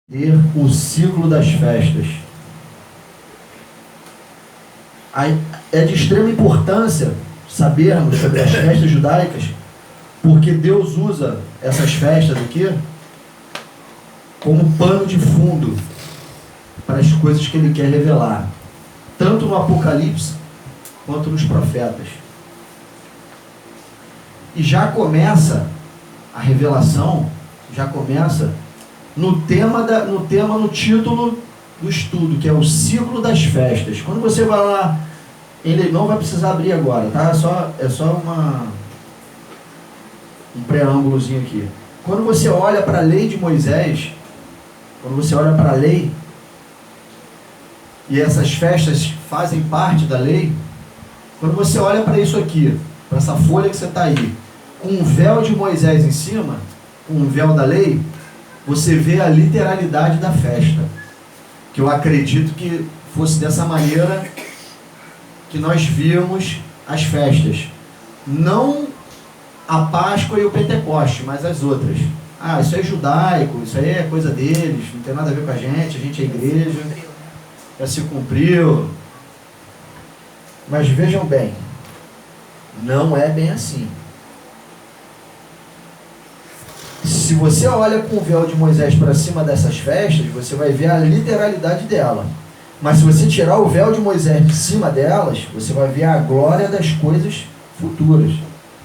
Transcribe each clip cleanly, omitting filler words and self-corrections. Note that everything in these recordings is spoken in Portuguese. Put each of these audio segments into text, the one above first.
ter o ciclo das festas. É de extrema importância sabermos sobre as festas judaicas, porque Deus usa essas festas aqui como pano de fundo para as coisas que Ele quer revelar, tanto no Apocalipse quanto nos profetas. E já começa a revelação, já começa no título do estudo, que é o ciclo das festas. Quando você vai lá, ele não vai precisar abrir agora, tá? É só um preâmbulozinho aqui. Quando você olha para a lei de Moisés, quando você olha para a lei, e essas festas fazem parte da lei, quando você olha para isso aqui, para essa folha que você está aí, com um véu de Moisés em cima, com um véu da lei, você vê a literalidade da festa. Que eu acredito que fosse dessa maneira que nós víamos as festas. Não a Páscoa e o Pentecoste, mas as outras. Ah, isso é judaico, isso aí é coisa deles, não tem nada a ver com a gente é igreja, já se cumpriu. Mas vejam bem, não é bem assim. Se você olha com o véu de Moisés para cima dessas festas, você vai ver a literalidade dela. Mas se você tirar o véu de Moisés de cima delas, você vai ver a glória das coisas futuras.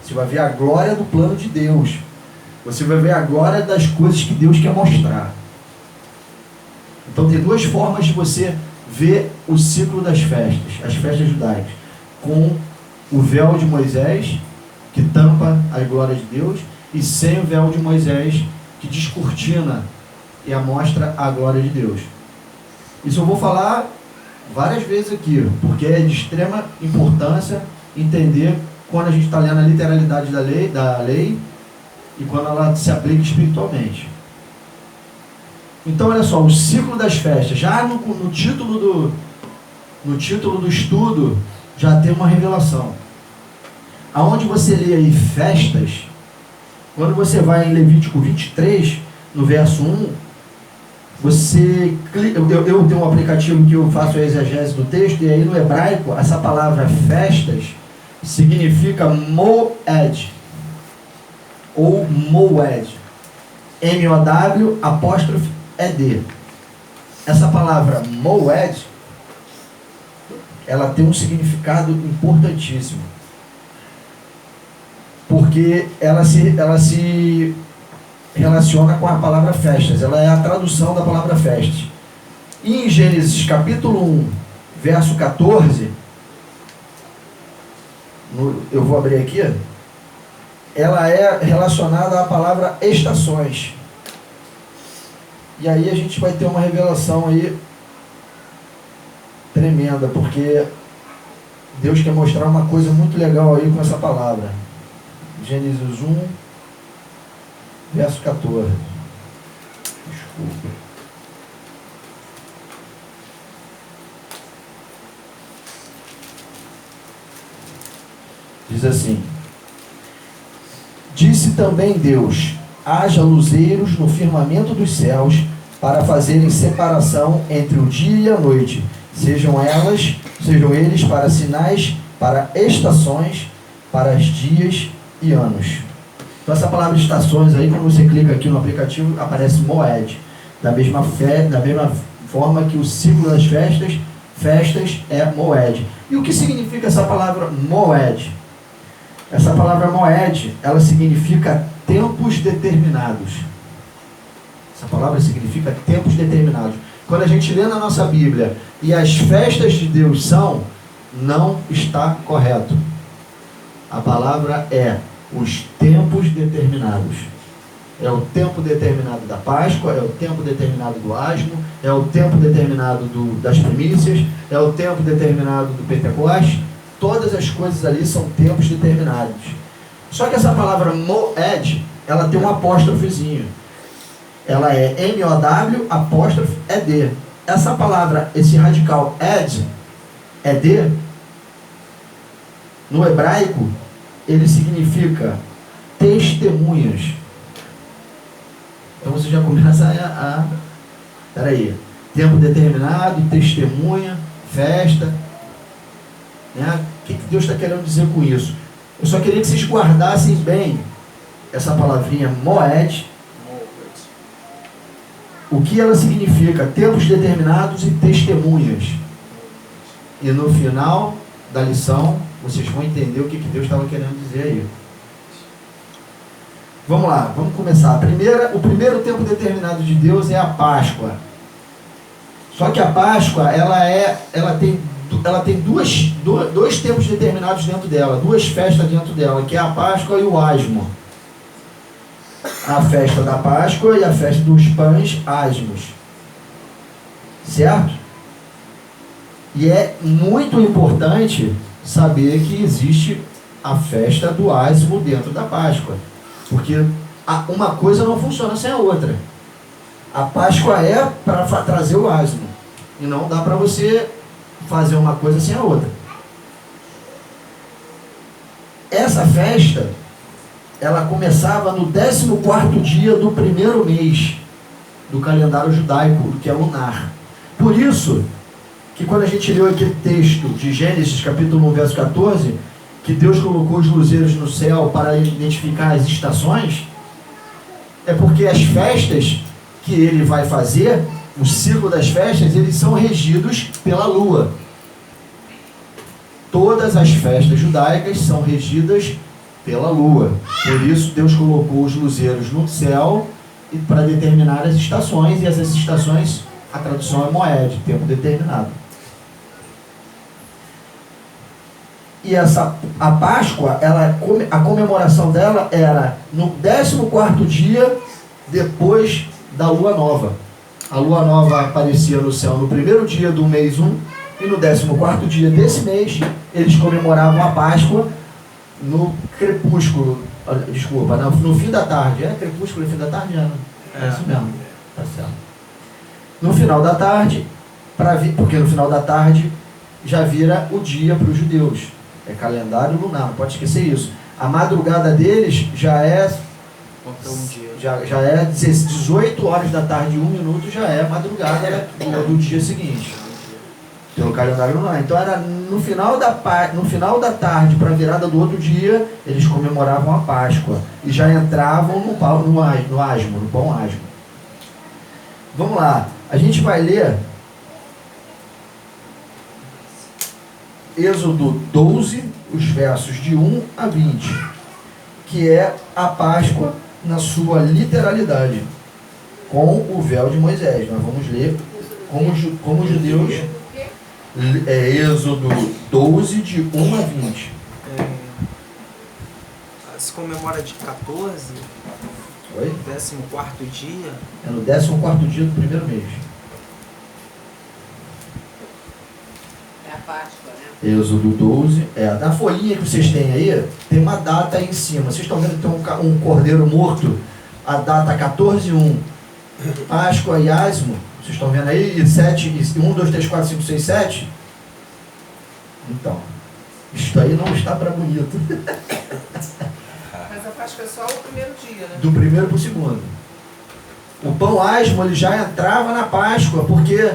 Você vai ver a glória do plano de Deus. Você vai ver a glória das coisas que Deus quer mostrar. Então tem duas formas de você ver o ciclo das festas, as festas judaicas. Com o véu de Moisés, que tampa a glória de Deus, e sem o véu de Moisés, que descortina e mostra a glória de Deus. Isso eu vou falar várias vezes aqui, porque é de extrema importância entender quando a gente está lendo a literalidade da lei e quando ela se aplica espiritualmente. Então, olha só, o ciclo das festas, já no título do estudo, já tem uma revelação. Aonde você lê aí festas, quando você vai em Levítico 23, no verso 1, você clica, eu tenho um aplicativo que eu faço a exegese do texto, e aí no hebraico, essa palavra festas significa moed, ou moed, M-O-W'-E-D. Essa palavra moed, ela tem um significado importantíssimo, porque ela se relaciona com a palavra festas. Ela é a tradução da palavra festas. E em Gênesis capítulo 1, verso 14, eu vou abrir aqui, ela é relacionada à palavra estações. E aí a gente vai ter uma revelação aí tremenda, porque Deus quer mostrar uma coisa muito legal aí com essa palavra. Gênesis 1, verso 14. Desculpa. Diz assim: disse também Deus: haja luzeiros no firmamento dos céus, para fazerem separação entre o dia e a noite, sejam eles para sinais, para estações, para os dias e anos. Então essa palavra estações aí, quando você clica aqui no aplicativo, aparece moed, da mesma forma que o ciclo das festas é moed. E o que significa essa palavra moed? Essa palavra moed, ela significa tempos determinados. Essa palavra significa tempos determinados. Quando a gente lê na nossa Bíblia, e as festas de Deus não está correto. A palavra é os tempos determinados. É o tempo determinado da Páscoa, é o tempo determinado do asmo, é o tempo determinado das primícias, é o tempo determinado do Pentecoste. Todas as coisas ali são tempos determinados. Só que essa palavra moed, ela tem um apóstrofezinho. Ela é M-O-W'-E-D. Essa palavra, esse radical ed, no hebraico, ele significa testemunhas. Então você já começa Peraí, tempo determinado, testemunha, festa, né? O que Deus está querendo dizer com isso? Eu só queria que vocês guardassem bem essa palavrinha moed, o que ela significa, tempos determinados e testemunhas. E no final da lição, vocês vão entender o que Deus estava querendo dizer aí. Vamos lá, vamos começar. O primeiro tempo determinado de Deus é a Páscoa. Só que a Páscoa, ela tem dois tempos determinados dentro dela, duas festas dentro dela, que é a Páscoa e o Asmo. A festa da Páscoa e a festa dos pães asmos. Certo? E é muito importante saber que existe a festa do asmo dentro da Páscoa. Porque uma coisa não funciona sem a outra. A Páscoa é para trazer o asmo. E não dá para você fazer uma coisa sem a outra. Essa festa, ela começava no 14º dia do primeiro mês do calendário judaico, que é lunar. Por isso, que quando a gente leu aquele texto de Gênesis, capítulo 1, verso 14, que Deus colocou os luzeiros no céu para identificar as estações, é porque as festas que ele vai fazer, o ciclo das festas, eles são regidos pela lua. Todas as festas judaicas são regidas pela lua. Por isso Deus colocou os luzeiros no céu para determinar as estações, e essas estações, a tradução é moed, tempo determinado. E a Páscoa, a comemoração dela era no 14º dia depois da lua nova. A lua nova aparecia no céu no primeiro dia do mês 1, e no 14º dia desse mês eles comemoravam a Páscoa no crepúsculo, desculpa, no fim da tarde. É crepúsculo e fim da tarde? É isso mesmo, tá certo. No final da tarde, porque no final da tarde já vira o dia para os judeus. É calendário lunar, não pode esquecer isso. A madrugada deles já é 18 horas da tarde e 1 minuto, já é madrugada do dia seguinte, pelo calendário lunar. Então era no final da tarde para a virada do outro dia, eles comemoravam a Páscoa e já entravam no pão asmo. Vamos lá, a gente vai ler Êxodo 12, os versos de 1 a 20, que é a Páscoa na sua literalidade, com o véu de Moisés. Nós vamos ler como os judeus, Êxodo 12, de 1 a 20. Se comemora de 14, Oi? 14º dia. É no 14º dia do primeiro mês. É a Páscoa, né? Êxodo 12, na folhinha que vocês têm aí, tem uma data aí em cima. Vocês estão vendo que tem um cordeiro morto, a data 14/1, Páscoa e Asmo. Vocês estão vendo aí? E 7, 1, 2, 3, 4, 5, 6, 7. Então, isto aí não está para bonito. Mas a Páscoa é só o primeiro dia, né? Do primeiro para o segundo. O pão asmo, ele já entrava na Páscoa, porque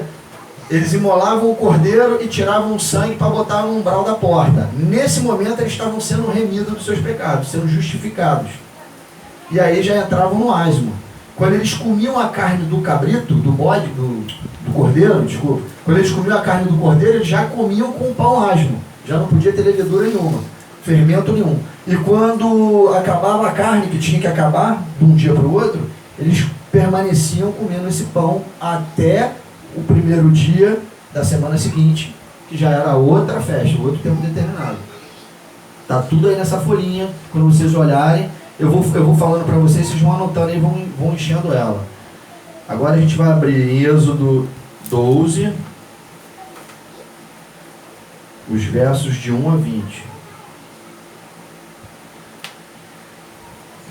eles imolavam o cordeiro e tiravam o sangue para botar no umbral da porta. Nesse momento eles estavam sendo remidos dos seus pecados, sendo justificados. E aí já entravam no asmo. Quando eles comiam a carne do cabrito, do bode, do cordeiro, desculpa. Quando eles comiam a carne do cordeiro, eles já comiam com o pão asmo. Já não podia ter levedura nenhuma, fermento nenhum. E quando acabava a carne, que tinha que acabar de um dia para o outro, eles permaneciam comendo esse pão até o primeiro dia da semana seguinte, que já era outra festa, outro tempo determinado. Tá tudo aí nessa folhinha. Quando vocês olharem, eu vou falando para vocês vão anotando e vão enchendo ela. Agora a gente vai abrir em Êxodo 12, os versos de 1 a 20.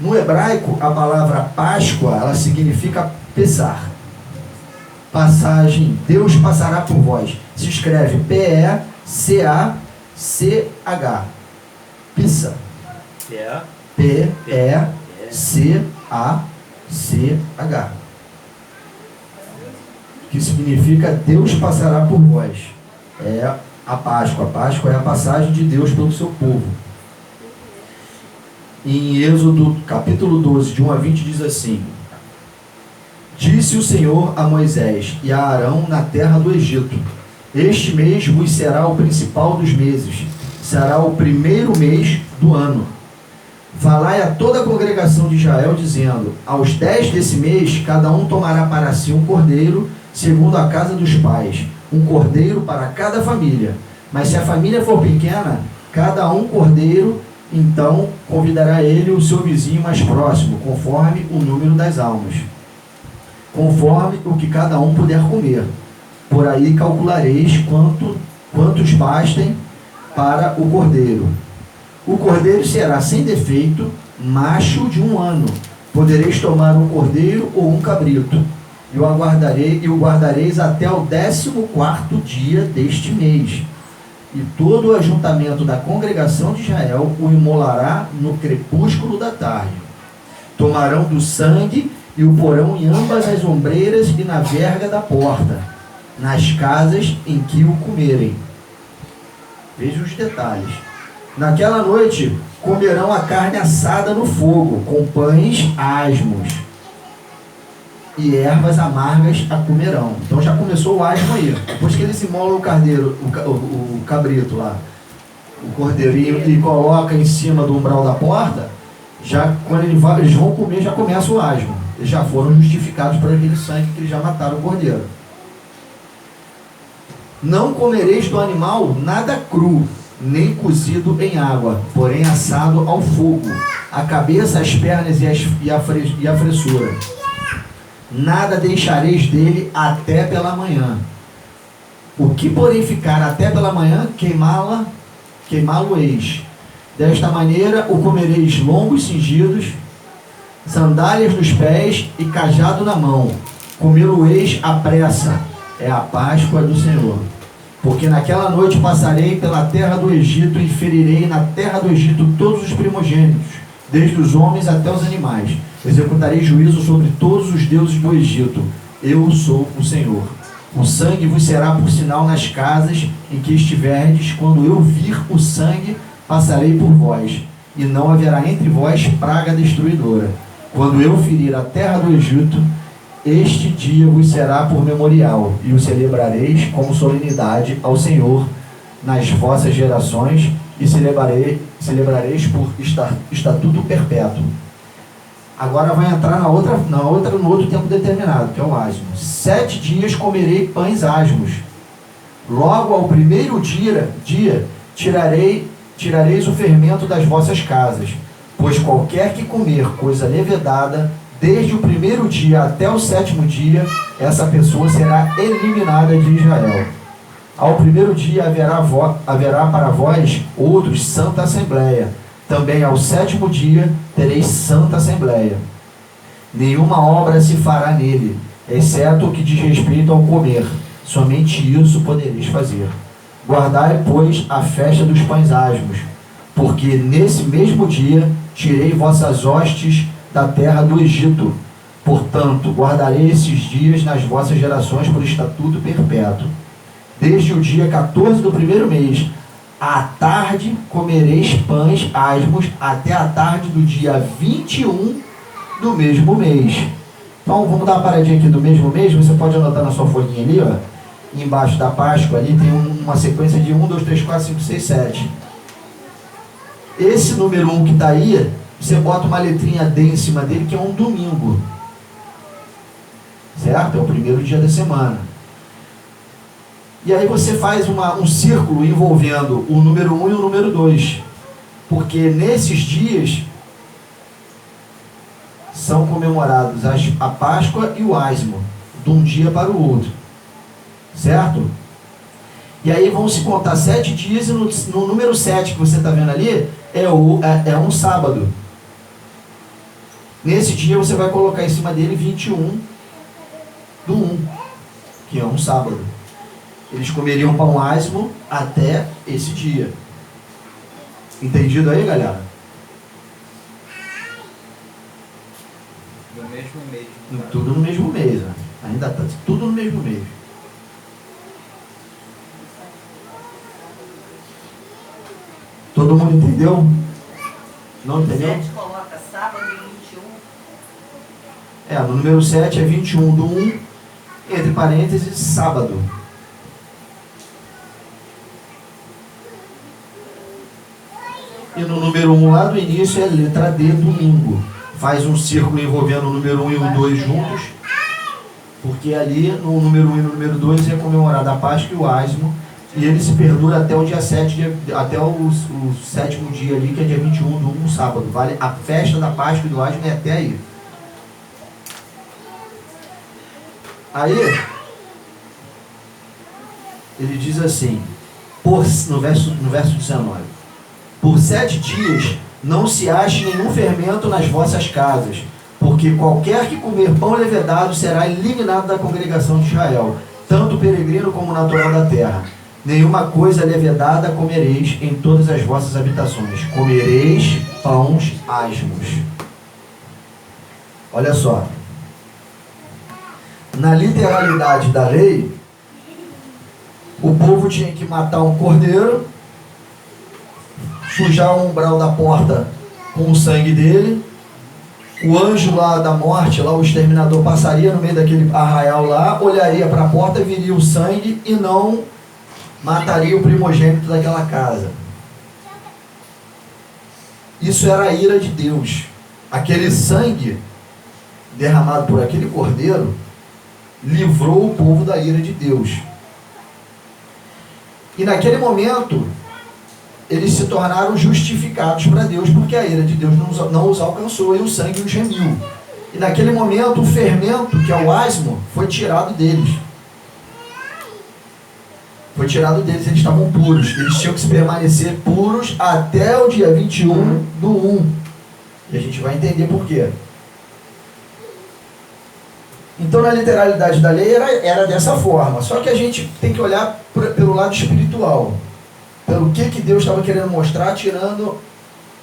No hebraico, a palavra Páscoa, ela significa pesar. Passagem, Deus passará por vós. Se escreve P-E-C-A-C-H. Pissa. P-E-C-A-C-H. que significa Deus passará por vós. É a Páscoa. A Páscoa é a passagem de Deus pelo seu povo. Em Êxodo capítulo 12, de 1 a 20, diz assim: Disse o Senhor a Moisés e a Arão na terra do Egito: Este mês vos será o principal dos meses, será o primeiro mês do ano. Falai a toda a congregação de Israel, dizendo: Aos 10 desse mês, cada um tomará para si um cordeiro, segundo a casa dos pais, um cordeiro para cada família. Mas se a família for pequena, cada um cordeiro, então convidará ele o seu vizinho mais próximo, conforme o número das almas, conforme o que cada um puder comer. Por aí calculareis quantos bastem para o cordeiro. O cordeiro será sem defeito, macho de 1 ano. Podereis tomar um cordeiro ou um cabrito, e o guardareis até o 14º dia deste mês. E todo o ajuntamento da congregação de Israel o imolará no crepúsculo da tarde. Tomarão do sangue e o porão em ambas as ombreiras e na verga da porta, nas casas em que o comerem. Veja os detalhes. Naquela noite comerão a carne assada no fogo, com pães asmos, e ervas amargas a comerão. Então já começou o asmo aí. Depois que eles imolam o carneiro, o cabrito lá, o cordeirinho, e coloca em cima do umbral da porta, já quando eles vão comer, já começa o asmo. Eles já foram justificados por aquele sangue que eles já mataram o cordeiro. Não comereis do animal nada cru, nem cozido em água, porém assado ao fogo, a cabeça, as pernas e a fressura. Nada deixareis dele até pela manhã. O que porém ficar até pela manhã, queimá-lo-eis. Desta maneira o comereis longos cingidos, sandálias nos pés e cajado na mão. Comê-lo-eis à pressa. É a Páscoa do Senhor. Porque naquela noite passarei pela terra do Egito e ferirei na terra do Egito todos os primogênitos, desde os homens até os animais. Executarei juízo sobre todos os deuses do Egito. Eu sou o Senhor. O sangue vos será por sinal nas casas em que estiverdes. Quando eu vir o sangue, passarei por vós, e não haverá entre vós praga destruidora. Quando eu ferir a terra do Egito, este dia vos será por memorial, e o celebrareis como solenidade ao Senhor nas vossas gerações, e celebrareis por estatuto perpétuo. Agora vai entrar no outro tempo determinado, que é o asmo. 7 dias comerei pães asmos. Logo ao primeiro dia tirareis o fermento das vossas casas, pois qualquer que comer coisa levedada, desde o primeiro dia até o 7º dia, essa pessoa será eliminada de Israel. Ao primeiro dia haverá para vós outros santa assembleia. Também ao 7º dia tereis santa assembleia. Nenhuma obra se fará nele, exceto o que diz respeito ao comer. Somente isso podereis fazer. Guardai, pois, a festa dos pães asmos, porque nesse mesmo dia tirei vossas hostes da terra do Egito. Portanto, guardarei esses dias nas vossas gerações por estatuto perpétuo. Desde o dia 14 do primeiro mês, à tarde comereis pães asmos até a tarde do dia 21 do mesmo mês. Então, vamos dar uma paradinha aqui do mesmo mês. Você pode anotar na sua folhinha ali, ó. Embaixo da Páscoa, ali tem uma sequência de 1, 2, 3, 4, 5, 6, 7. Esse número 1 que está aí, você bota uma letrinha D em cima dele, que é um domingo. Certo? É o primeiro dia da semana. E aí você faz um círculo envolvendo o número 1 e o número 2. Porque nesses dias são comemorados a Páscoa e o asmo, de um dia para o outro. Certo? E aí vão se contar 7 dias, e no número 7 que você está vendo ali, é um sábado. Nesse dia você vai colocar em cima dele 21 do 1, que é um sábado. Eles comeriam pão asmo até esse dia. Entendido aí, galera? No mesmo mês. Tudo no mesmo mês, né? Ainda está tudo no mesmo mês. Todo mundo entendeu? Não entendeu? 7 coloca sábado e 21. No número 7 é 21 do 1, entre parênteses, sábado. E no número 1 lá do início é letra D, domingo. Faz um círculo envolvendo o número 1 e o 2 juntos, porque ali no número 1 e no número 2 é comemorada a Páscoa e o Ázimo, e ele se perdura até o dia 7, até o sétimo dia ali, que é dia 21 do 1, sábado. Vale, a festa da Páscoa e do Ázimo é até aí. Aí, ele diz assim, no verso 19, por 7 dias não se ache nenhum fermento nas vossas casas, porque qualquer que comer pão levedado será eliminado da congregação de Israel, tanto peregrino como natural da terra. Nenhuma coisa levedada comereis em todas as vossas habitações. Comereis pães asmos. Olha só. Na literalidade da lei, o povo tinha que matar um cordeiro, sujar o umbral da porta com o sangue dele. O anjo lá da morte, lá o exterminador, passaria no meio daquele arraial lá, olharia para a porta, viria o sangue e não mataria o primogênito daquela casa. Isso era a ira de Deus. Aquele sangue derramado por aquele cordeiro livrou o povo da ira de Deus. E naquele momento eles se tornaram justificados para Deus, porque a ira de Deus não os alcançou e o sangue os remiu. E naquele momento o fermento, que é o ázimo, foi tirado deles. Foi tirado deles, eles estavam puros. Eles tinham que se permanecer puros até o dia 21 do 1. E a gente vai entender por quê. Então, na literalidade da lei, era dessa forma. Só que a gente tem que olhar pelo lado espiritual. Pelo que Deus estava querendo mostrar, tirando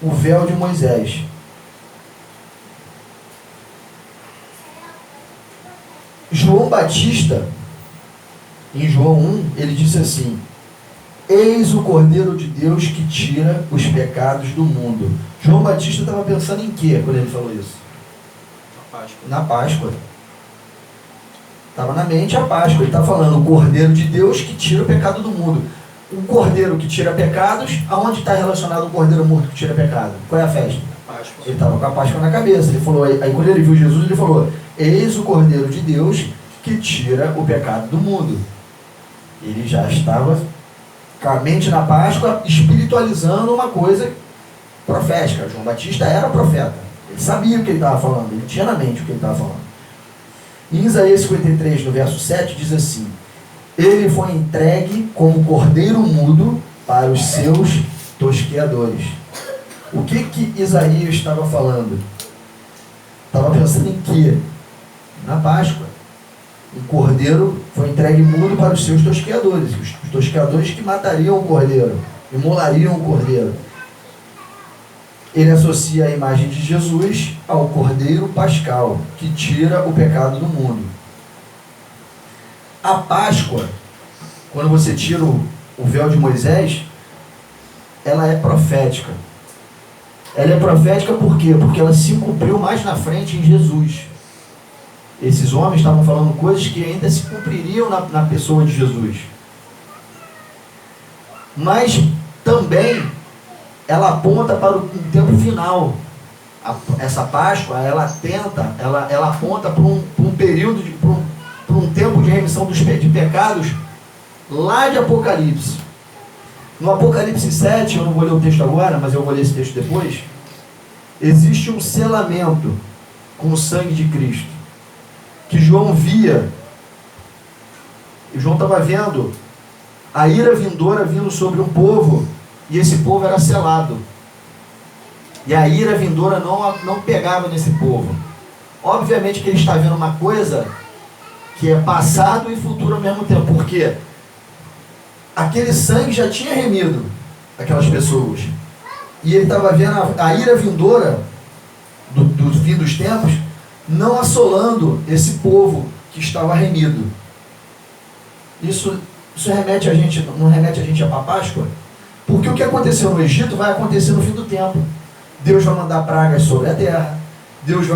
o véu de Moisés. João Batista, em João 1, ele disse assim: eis o Cordeiro de Deus que tira os pecados do mundo. João Batista estava pensando em quê quando ele falou isso? Na Páscoa. Na Páscoa. Estava na mente a Páscoa. Ele está falando o Cordeiro de Deus que tira o pecado do mundo. O Cordeiro que tira pecados, aonde está relacionado o Cordeiro morto que tira pecado? Qual é a festa? Páscoa. Ele estava com a Páscoa na cabeça. Ele falou, aí quando ele viu Jesus, ele falou: eis o Cordeiro de Deus que tira o pecado do mundo. Ele já estava com a mente na Páscoa, espiritualizando uma coisa profética. João Batista era profeta. Ele sabia o que ele estava falando. Ele tinha na mente o que ele estava falando. Em Isaías 53, no verso 7, diz assim: ele foi entregue como cordeiro mudo para os seus tosqueadores. O que Isaías estava falando? Estava pensando em quê? Na Páscoa. O cordeiro foi entregue mudo para os seus tosqueadores. Os tosqueadores que matariam o cordeiro, imolariam o cordeiro. Ele associa a imagem de Jesus ao cordeiro pascal, que tira o pecado do mundo. A Páscoa, quando você tira o véu de Moisés, ela é profética. Ela é profética por quê? Porque ela se cumpriu mais na frente em Jesus. Esses homens estavam falando coisas que ainda se cumpririam na pessoa de Jesus. Mas também ela aponta para o tempo final. Essa Páscoa, ela aponta para um período, para um tempo de remissão de pecados lá de Apocalipse. No Apocalipse 7, eu não vou ler o texto agora, mas eu vou ler esse texto depois. Existe um selamento com o sangue de Cristo, que João via. E João estava vendo a ira vindoura vindo sobre um povo, e esse povo era selado. E a ira vindoura não pegava nesse povo. Obviamente que ele está vendo uma coisa que é passado e futuro ao mesmo tempo. Por quê? Aquele sangue já tinha remido aquelas pessoas. E ele estava vendo a ira vindoura do fim dos tempos não assolando esse povo que estava remido. Isso remete a gente, não remete a gente à Páscoa? Porque o que aconteceu no Egito vai acontecer no fim do tempo. Deus vai mandar pragas sobre a terra, Deus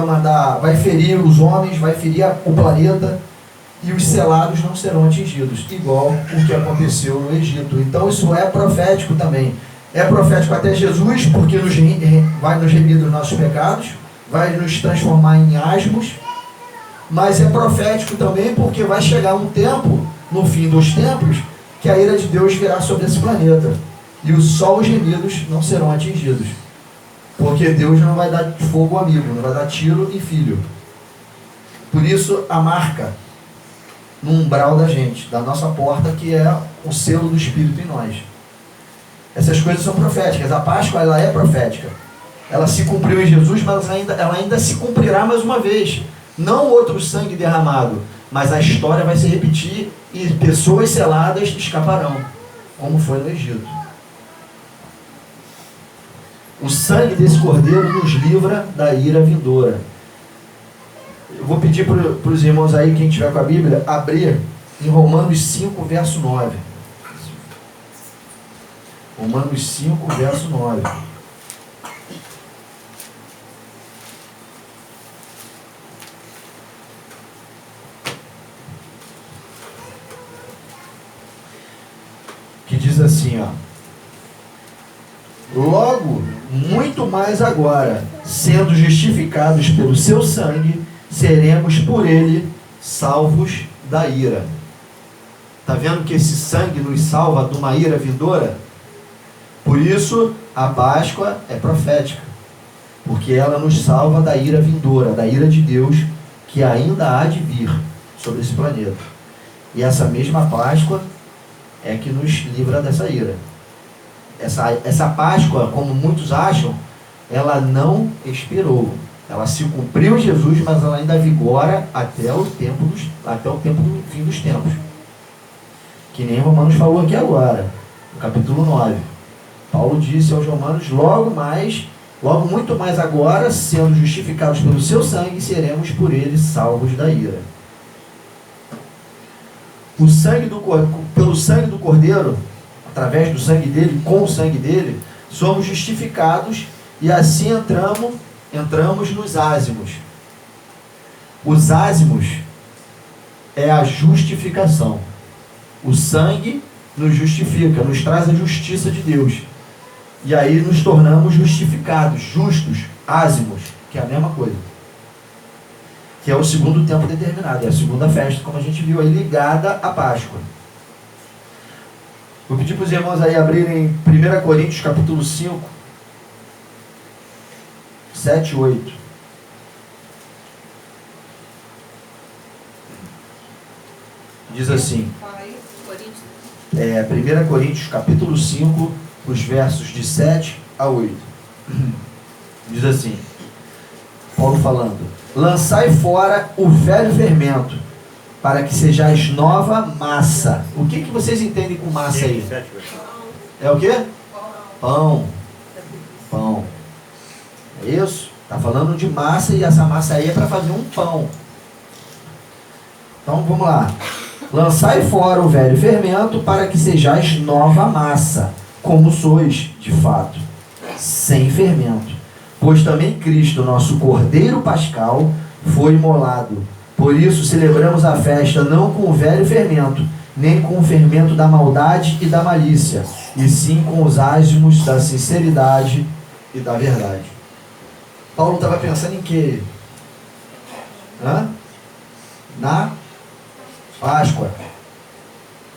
vai ferir os homens, vai ferir o planeta, e os selados não serão atingidos, igual o que aconteceu no Egito. Então isso é profético também. É profético até Jesus, porque vai nos remir dos nossos pecados, vai nos transformar em asmos, mas é profético também porque vai chegar um tempo, no fim dos tempos, que a ira de Deus virá sobre esse planeta, e só os remidos não serão atingidos, porque Deus não vai dar fogo amigo, não vai dar tiro em filho. Por isso a marca no umbral da gente, da nossa porta, que é o selo do Espírito em nós. Essas coisas são proféticas. A Páscoa, ela é profética. Ela se cumpriu em Jesus, mas ela ainda se cumprirá mais uma vez. Não outro sangue derramado, mas a história vai se repetir e pessoas seladas escaparão, como foi no Egito. O sangue desse cordeiro nos livra da ira vindoura. Eu vou pedir para os irmãos aí, quem tiver com a Bíblia, abrir em Romanos 5, verso 9. Romanos 5, verso 9. Que diz assim, ó: logo, muito mais agora, sendo justificados pelo seu sangue, seremos por ele salvos da ira. Está vendo que esse sangue nos salva de uma ira vindoura? Por isso, a Páscoa é profética, porque ela nos salva da ira vindoura, da ira de Deus, que ainda há de vir sobre esse planeta. E essa mesma Páscoa é que nos livra dessa ira. Essa Páscoa, como muitos acham, ela não expirou. Ela se cumpriu em Jesus, mas ela ainda vigora até o tempo do fim dos tempos. Que nem Romanos falou aqui agora, no capítulo 9. Paulo disse aos Romanos: logo muito mais agora, sendo justificados pelo seu sangue, seremos por ele salvos da ira. Pelo sangue do Cordeiro, através do sangue dele, com o sangue dele, somos justificados e assim entramos nos ázimos. Os ázimos é a justificação. O sangue nos justifica, nos traz a justiça de Deus. E aí nos tornamos justificados, justos, ázimos, que é a mesma coisa. Que é o segundo tempo determinado, é a segunda festa, como a gente viu aí, ligada à Páscoa. Vou pedir para os irmãos aí abrirem 1 Coríntios capítulo 5, 7 e 8. Diz assim, 1 Coríntios capítulo 5, os versos de 7 a 8. Diz assim, Paulo falando: lançai fora o velho fermento, para que sejais nova massa. O que vocês entendem com massa aí? É o quê? Pão. É isso? Está falando de massa, e essa massa aí é para fazer um pão. Então vamos lá. Lançai fora o velho fermento, para que sejais nova massa, como sois de fato, sem fermento. Pois também Cristo, nosso Cordeiro Pascal, foi imolado. Por isso celebramos a festa não com o velho fermento, nem com o fermento da maldade e da malícia, e sim com os ázimos da sinceridade e da verdade. Paulo estava pensando em quê? Na Páscoa.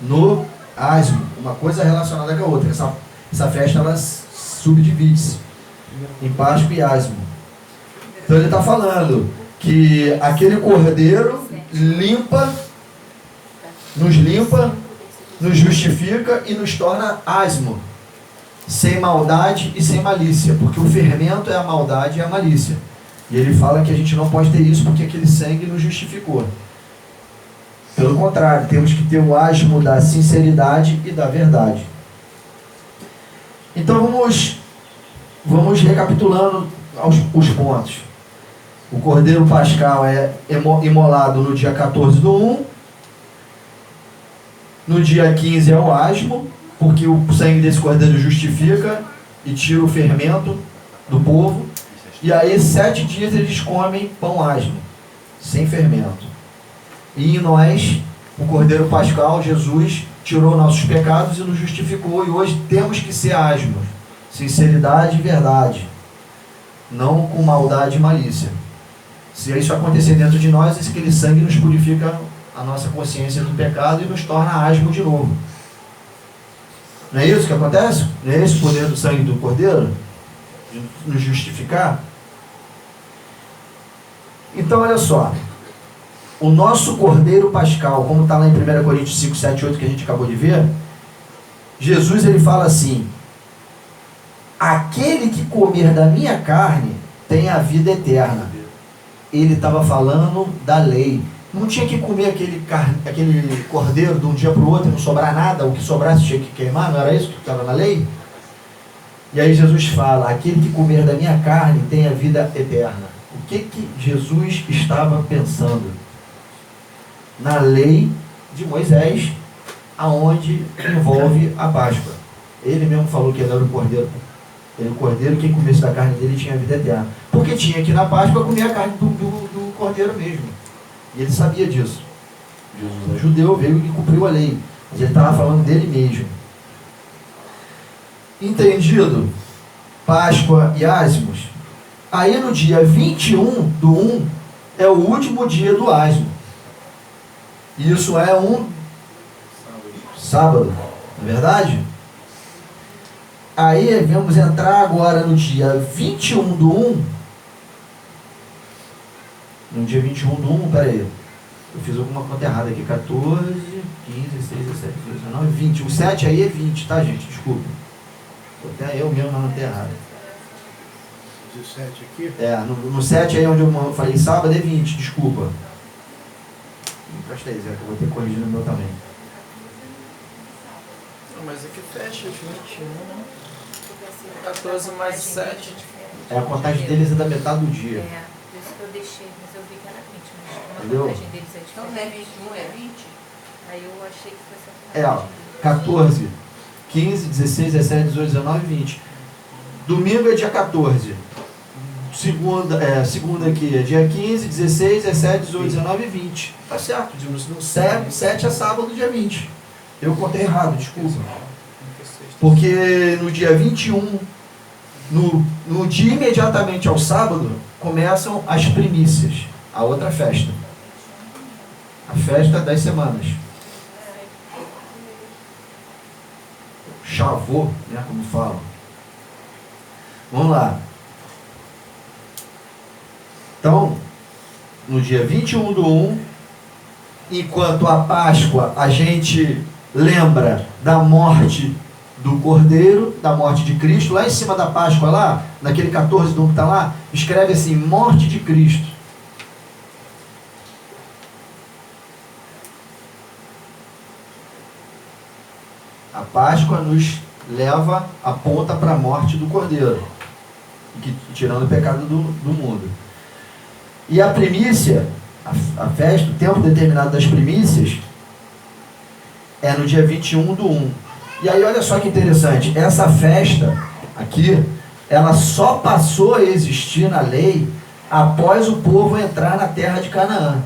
No ázimo. Uma coisa relacionada com a outra. Essa festa, ela subdivide-se em Páscoa e ázimo. Então ele está falando que aquele cordeiro nos limpa, nos justifica e nos torna ázimo, sem maldade e sem malícia, porque o fermento é a maldade e a malícia. E ele fala que a gente não pode ter isso porque aquele sangue nos justificou. Pelo contrário, temos que ter o ázimo da sinceridade e da verdade. Então vamos recapitulando os pontos. O cordeiro pascal é imolado no dia 14 do 1. No dia 15 é o asmo, porque o sangue desse cordeiro justifica e tira o fermento do povo. E aí 7 dias eles comem pão asmo, sem fermento. E em nós, o cordeiro pascal, Jesus, tirou nossos pecados e nos justificou. E hoje temos que ser asmos. Sinceridade e verdade. Não com maldade e malícia. Se isso acontecer dentro de nós, aquele sangue nos purifica a nossa consciência do pecado e nos torna asmo de novo. Não é isso que acontece? Não é esse o poder do sangue do cordeiro? De nos justificar? Então, olha só. O nosso cordeiro pascal, como está lá em 1 Coríntios 5, 7, 8, que a gente acabou de ver, Jesus ele fala assim: aquele que comer da minha carne tem a vida eterna. Ele estava falando da lei. Não tinha que comer aquele cordeiro de um dia para o outro e não sobrar nada, o que sobrasse tinha que queimar, não era isso que estava na lei? E aí Jesus fala: aquele que comer da minha carne tem a vida eterna. O que Jesus estava pensando? Na lei de Moisés, aonde envolve a Páscoa. Ele mesmo falou que ele era o cordeiro. Ele, o cordeiro, quem comesse da carne dele tinha a vida eterna. Porque tinha que na Páscoa comer a carne do cordeiro mesmo. E ele sabia disso. Jesus é judeu, veio e cumpriu a lei. Mas ele estava falando dele mesmo. Entendido? Páscoa e ázimos. Aí no dia 21 do 1 é o último dia do ázimo. Isso é um sábado, não é verdade? Aí vamos entrar agora no dia 21 do 1. No dia 21 do 1, peraí. Eu fiz alguma conta errada aqui. 14, 15, 16, 17, 18, 19, 20. O 7 aí é 20, tá, gente? Desculpa. Até eu mesmo não anotei errado. 17 aqui? É, no 7 aí onde eu falei sábado é 20, desculpa. Presta aí, Zé, que eu vou ter que corrigir no meu também. Não, mas aqui fecha 21, 14 mais 7. É, a contagem deles é da metade do dia. É, por isso que eu deixei, mas eu vi que era 20, mas como a Entendeu? contagem deles é Então diferente. não é 21, é 20? Aí eu achei que fosse a É, ó, contagem deles. 14, 15, 16, 17, 18, 19, 20. Domingo é dia 14. Segunda aqui é dia 15, 16, 17, 18, 19 e 20. Tá certo. No 7 é sábado, dia 20. Eu contei errado, desculpa. Porque no dia 21, no dia imediatamente ao sábado, começam as primícias. A outra festa. A festa das semanas. Chavô, né, como falam. Vamos lá. Então, no dia 21 do 1, enquanto a Páscoa a gente lembra da morte do Cordeiro, da morte de Cristo, lá em cima da Páscoa, lá, naquele 14 do 1 que está lá, escreve assim: morte de Cristo. A Páscoa nos leva, aponta para a morte do Cordeiro, tirando o pecado do mundo. E a primícia, a festa, o tempo determinado das primícias, é no dia 21 do 1. E aí olha só que interessante, essa festa aqui, ela só passou a existir na lei após o povo entrar na terra de Canaã.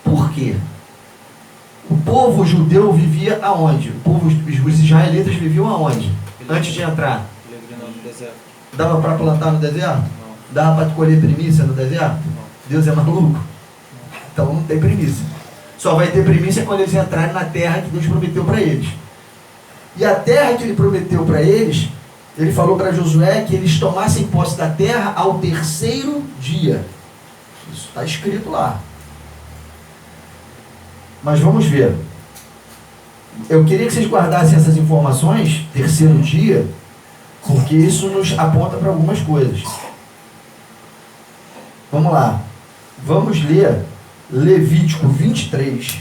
Por quê? O povo judeu vivia aonde? Os israelitas viviam aonde? Antes de entrar? No deserto. Dava para plantar no deserto? Não. Dava para colher primícia no deserto? Não. Deus é maluco? Então não tem primícia. Só vai ter primícia quando eles entrarem na terra que Deus prometeu para eles. E a terra que ele prometeu para eles, ele falou para Josué que eles tomassem posse da terra ao 3º dia. Isso está escrito lá. Mas vamos ver. Eu queria que vocês guardassem essas informações, 3º dia, porque isso nos aponta para algumas coisas. Vamos lá. Vamos ler Levítico 23.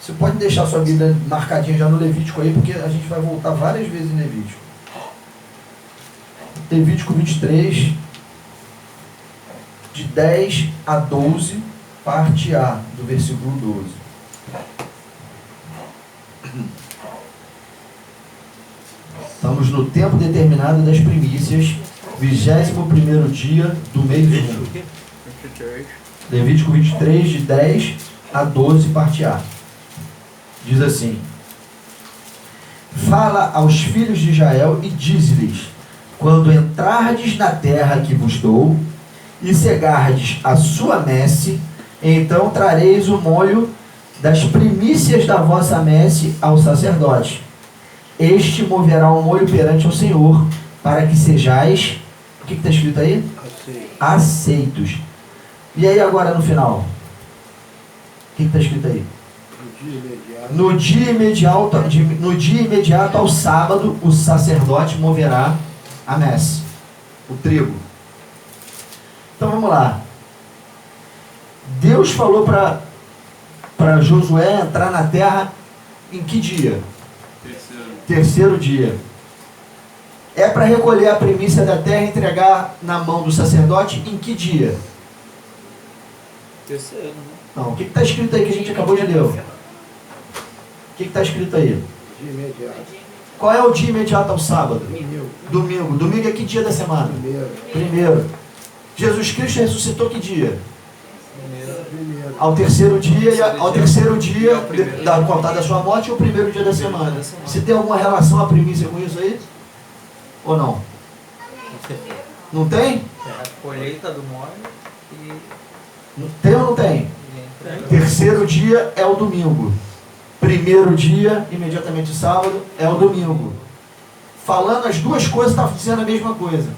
Você pode deixar sua Bíblia marcadinha já no Levítico aí, porque a gente vai voltar várias vezes em Levítico. Levítico 23. de 10 a 12, parte A, do versículo 12. Estamos no tempo determinado das primícias, 21º dia do mês 1. 23. Levítico 23, de 10 a 12, parte A. Diz assim: fala aos filhos de Israel e diz-lhes: quando entrardes na terra que vos dou, e cegardes a sua messe, então trareis o molho das primícias da vossa messe ao sacerdote. Este moverá o molho perante o Senhor, para que sejais, o que está escrito aí? Aceito. Aceitos. E aí agora no final? O que está escrito aí? No dia imediato. No dia imediato ao sábado, o sacerdote moverá a messe, o trigo. Então vamos lá. Deus falou para Josué entrar na terra em que dia? Terceiro dia. É para recolher a primícia da terra e entregar na mão do sacerdote em que dia? Terceiro, né? Não, o que está escrito aí que a gente acabou de ler? O que está escrito aí? Dia imediato. Qual é o dia imediato ao sábado? Domingo. Domingo. Domingo é que dia da semana? Primeiro. Jesus Cristo ressuscitou que dia? Primeiro. Ao terceiro dia, E ao primeiro. da contar da sua morte, ou o primeiro dia da semana? dia da semana. Se tem alguma relação a primícia com isso aí? Ou não? Não tem? É a colheita do molho e Não tem ou não tem? Terceiro dia é o domingo. Primeiro dia, imediatamente sábado, é o domingo. Falando as duas coisas, está dizendo a mesma coisa.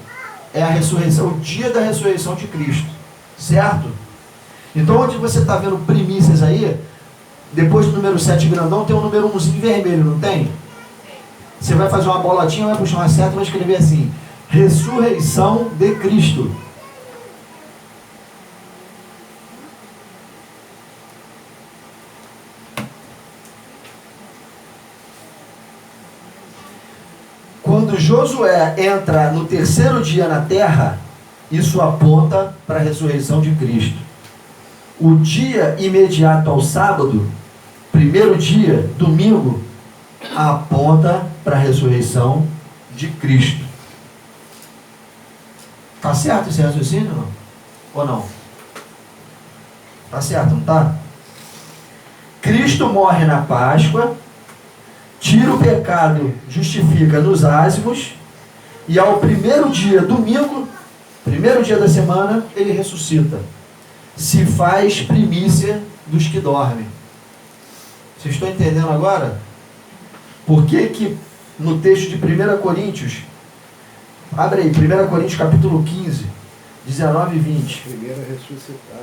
É a ressurreição, o dia da ressurreição de Cristo. Certo? Então, onde você está vendo primícias aí, depois do número 7 grandão, tem um número 1zinho vermelho, não tem? Você vai fazer uma bolotinha, vai puxar uma seta e vai escrever assim: ressurreição de Cristo. Quando Josué entra no terceiro dia na terra, isso aponta para a ressurreição de Cristo. O dia imediato ao sábado, primeiro dia, domingo, aponta para a ressurreição de Cristo. Tá certo esse raciocínio, não? Ou não? Tá certo, não tá? Cristo morre na Páscoa, tira o pecado, justifica nos ázimos, e ao primeiro dia, domingo, primeiro dia da semana, ele ressuscita. Se faz primícia dos que dormem. Vocês estão entendendo agora? Por que no texto de 1 Coríntios, abre aí, 1 Coríntios capítulo 15, 19 e 20. Primeiro a ressuscitar.